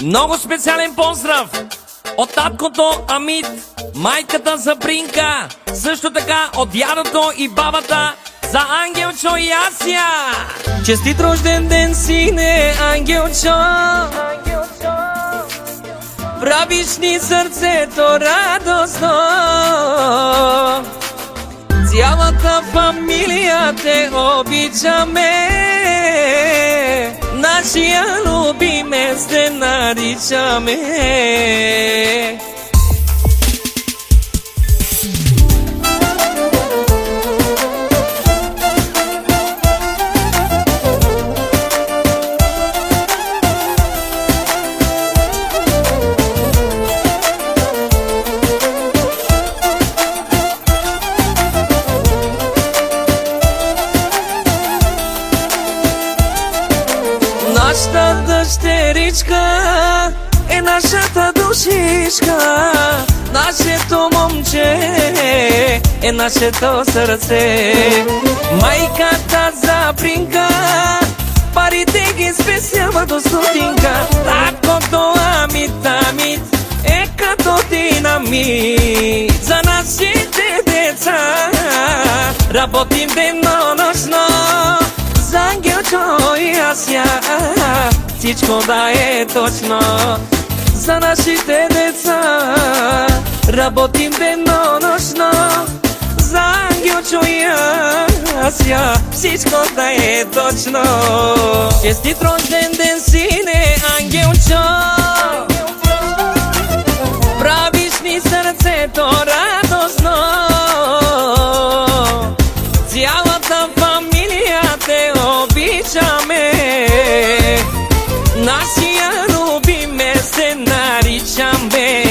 Много специален поздрав от таткото Амид, майката Забринка, също така от дядото и бабата за Ангелчо и Ася. Честит рожден ден, сине Ангелчо, правиш ни сърцето радостно. Цялата фамилия те обичаме, нашия любимец те наричаме. Нашата дъщеричка е нашата душичка, нашето момче е нашето сърце. Майката Забринка парите ги спесява до стотинка. Таткото Амид е като динамит за нашите деца. Работим денонощно за Ангелчо и Ася, всичко да е точно за нашите деца. Работим денонощно за Ангелчо и Ася, всичко да е точно. Честит рожден ден, сине Ангелчо, правиш ни сърцето радостно. Цялата фамилия те обичаме, нашия любимец те наричаме.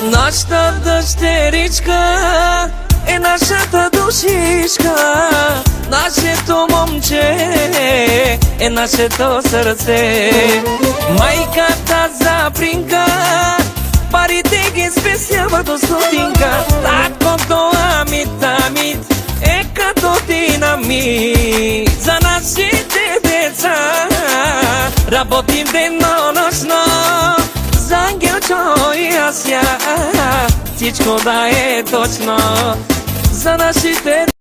Нашата дъщеричка е нашата душичка, нашето момче е нашето сърце. Майката Забринка парите ги спесява до стотинка. Таткото Амид е като динамит за нашите деца. Работим денонощно за Ангелчо и Ася, всичко да е точно за нашите